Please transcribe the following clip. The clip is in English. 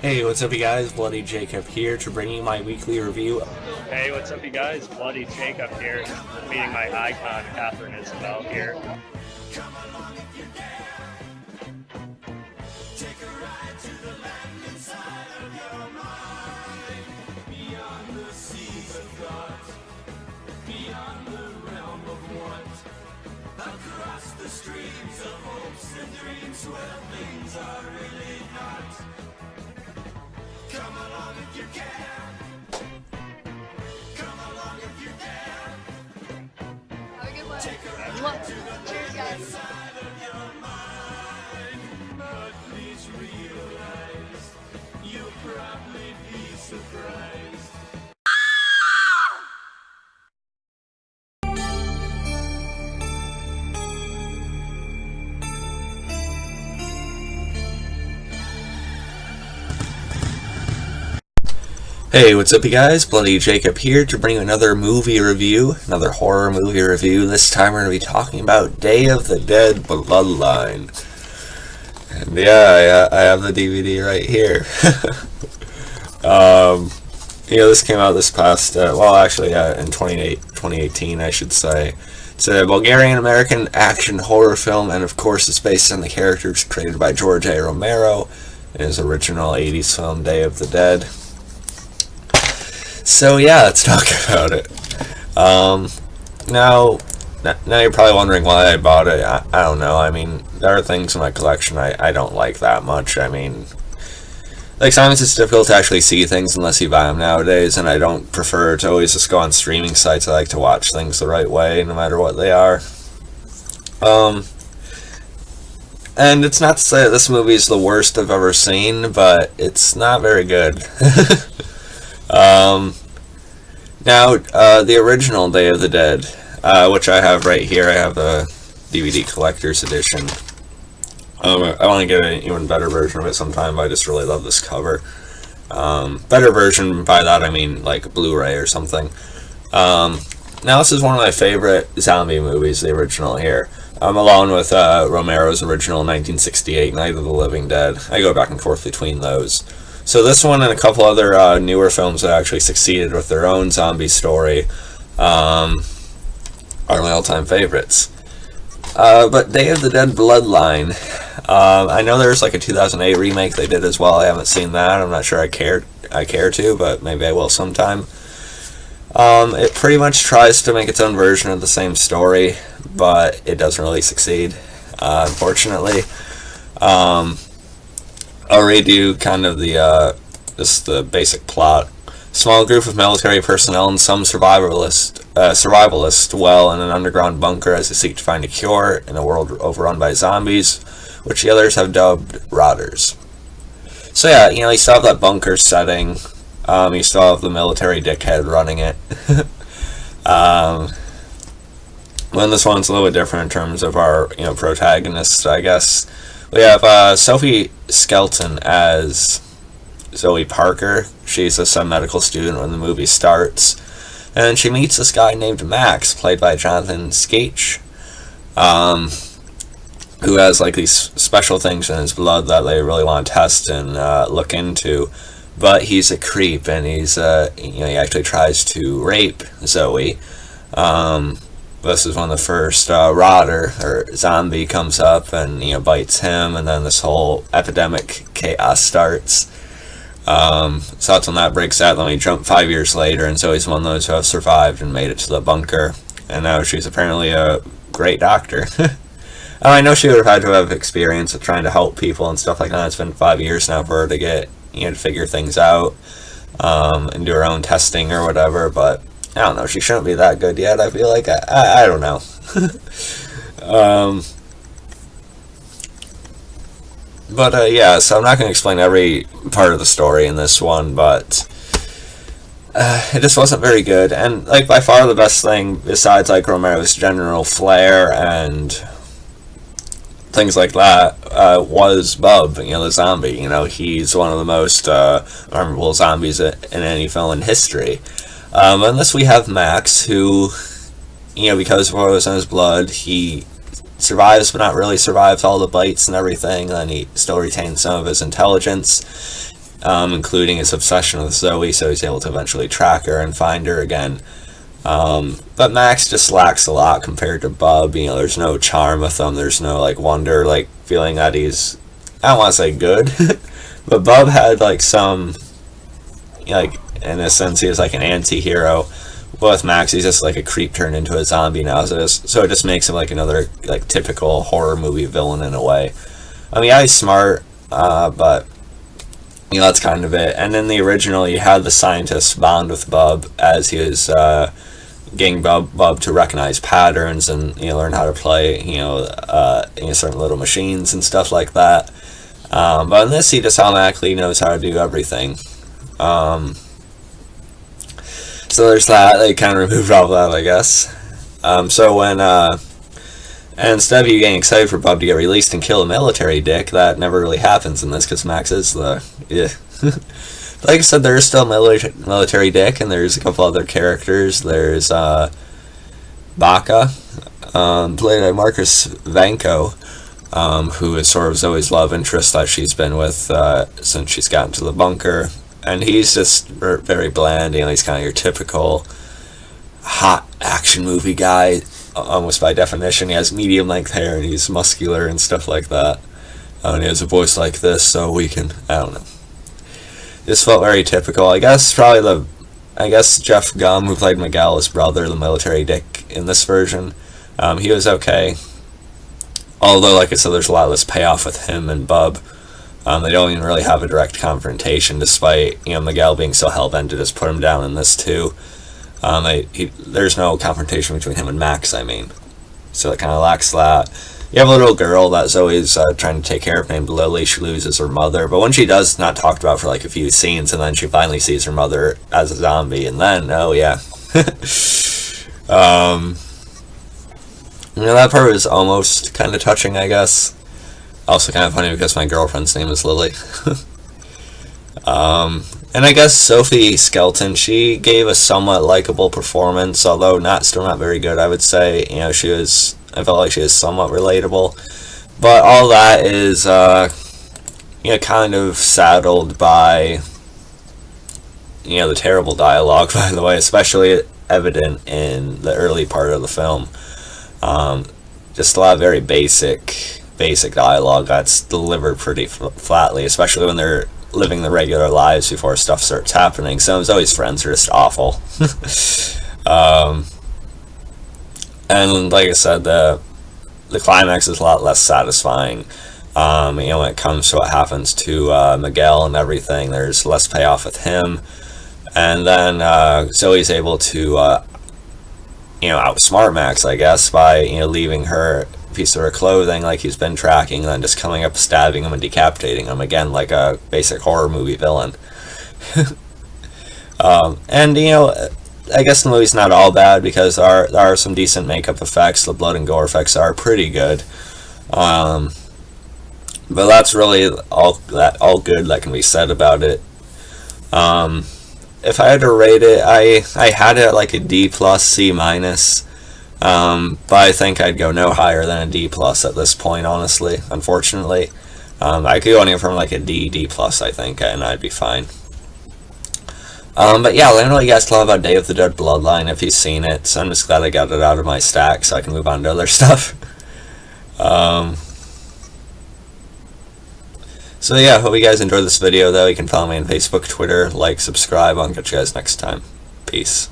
Hey, what's up you guys? Bloody Jacob here to bring you my weekly review. Hey, what's up you guys? Bloody Jacob here, meeting my icon, Catherine Isabel here. Across the streams of hopes and dreams where things are really not. Come along if you can. Come along if you dare. Have a good one. Cheers, guys. Side of your mind, but please realize you'll probably be surprised. Hey, what's up you guys? Bloody Jacob here to bring you another movie review, another horror movie review. This time we're going to be talking about Day of the Dead Bloodline. And yeah, I have the DVD right here. This came out this past, in 2018, I should say. It's a Bulgarian-American action horror film, and of course it's based on the characters created by George A. Romero in his original 80s film, Day of the Dead. So yeah, let's talk about it. Now you're probably wondering why I bought it. I don't know. I mean, there are things in my collection I don't like that much. I mean, like sometimes it's difficult to actually see things unless you buy them nowadays, and I don't prefer to always just go on streaming sites. I like to watch things the right way, no matter what they are. And it's not to say that this movie is the worst I've ever seen, but it's not very good. The original Day of the Dead, which I have right here, I have the DVD collector's edition. I want to get an even better version of it sometime, but I just really love this cover. Better version, by that I mean like Blu-ray or something. Now this is one of my favorite zombie movies, the original here. Along with Romero's original 1968 Night of the Living Dead. I go back and forth between those. So this one and a couple other newer films that actually succeeded with their own zombie story are my all-time favorites. But Day of the Dead Bloodline, I know there's like a 2008 remake they did as well. I haven't seen that. I'm not sure I care to, but maybe I will sometime. It pretty much tries to make its own version of the same story, but it doesn't really succeed, unfortunately. I'll read you kind of the basic plot. Small group of military personnel and some survivalists dwell in an underground bunker as they seek to find a cure in a world overrun by zombies, which the others have dubbed rotters. So yeah, you still have that bunker setting. You still have the military dickhead running it. When this one's a little bit different in terms of our protagonists, I guess. We have Sophie Skelton as Zoe Parker. She's a medical student when the movie starts. And she meets this guy named Max, played by Jonathan Skaich, who has like these special things in his blood that they really want to test and look into. But he's a creep, and he's he actually tries to rape Zoe. This is when the first rotter or zombie comes up and bites him, and then this whole epidemic chaos starts. So that's when that breaks out. Then we jump 5 years later, and Zoe's one of those who have survived and made it to the bunker, and now she's apparently a great doctor. I know she would have had to have experience with trying to help people and stuff like that. It's been 5 years now for her to get to figure things out and do her own testing or whatever, but I don't know, she shouldn't be that good yet, I feel like. I don't know. Yeah, so I'm not going to explain every part of the story in this one, but it just wasn't very good. And, like, by far the best thing, besides, like, Romero's general flair and things like that, was Bub, the zombie. He's one of the most memorable zombies in any film in history. Unless we have Max, who, because of what was in his blood, he survives but not really survives all the bites and everything, and then he still retains some of his intelligence. including his obsession with Zoe, so he's able to eventually track her and find her again. But Max just lacks a lot compared to Bub. You know, there's no charm with him. There's no like wonder, like feeling that he's, I don't want to say good, but Bub had like some, like in a sense he was like an anti-hero. With Max, he's just like a creep turned into a zombie now, so it just makes him like another like typical horror movie villain in a way. I mean, yeah, he's smart, but you know, that's kind of it. And in the original, you had the scientist bond with Bub as he was getting Bub to recognize patterns and, you know, learn how to play, you know, certain little machines and stuff like that. But in this, he just automatically knows how to do everything. So there's that. They kind of removed all of that, I guess. So when and instead of you getting excited for Bub to get released and kill a military dick, that never really happens in this because Max is the like I said, there is still military dick, and there's a couple other characters. There's Baka, played by Marcus Vanko, who is sort of Zoe's love interest that she's been with since she's gotten to the bunker. And he's just very bland, you know, he's kind of your typical hot action movie guy, almost by definition. He has medium length hair and he's muscular and stuff like that. And he has a voice like this, so we can, I don't know. This felt very typical. I guess Jeff Gum, who played Miguel, his brother, the military dick in this version, he was okay. Although, like I said, there's a lot less payoff with him and Bub. They don't even really have a direct confrontation, despite, you know, Miguel being so hell-bent to just put him down in this too. There's no confrontation between him and Max, I mean. So it kind of lacks that. You have a little girl that Zoe's trying to take care of named Lily. She loses her mother, but when she does, it's not talked about for like a few scenes, and then she finally sees her mother as a zombie, and then, oh yeah. You know, that part was almost kind of touching, I guess. Also kind of funny because my girlfriend's name is Lily. And I guess Sophie Skelton, she gave a somewhat likable performance, although still not very good, I would say. You know, I felt like she was somewhat relatable. But all that is, you know, kind of saddled by, you know, the terrible dialogue, by the way, especially evident in the early part of the film. Just a lot of very basic dialogue that's delivered pretty flatly, especially when they're living the regular lives before stuff starts happening. Some of Zoe's friends are just awful. And like I said, the climax is a lot less satisfying. You know, when it comes to what happens to Miguel and everything, there's less payoff with him. And then Zoe's able to, you know, outsmart Max, I guess, by, you know, leaving her piece of her clothing like he's been tracking, and then just coming up, stabbing him and decapitating him again like a basic horror movie villain. And you know, I guess the movie's not all bad because there are some decent makeup effects. The blood and gore effects are pretty good, but that's really all good that can be said about it. If I had to rate it, I had it at like a D+, C-. But I think I'd go no higher than a D+ at this point, honestly, unfortunately. I could go anywhere from like a D+, I think, and I'd be fine. But yeah, let me know what you guys thought about Day of the Dead Bloodline, if you've seen it. So I'm just glad I got it out of my stack so I can move on to other stuff. So yeah, hope you guys enjoyed this video, though. You can follow me on Facebook, Twitter, like, subscribe. I'll catch you guys next time. Peace.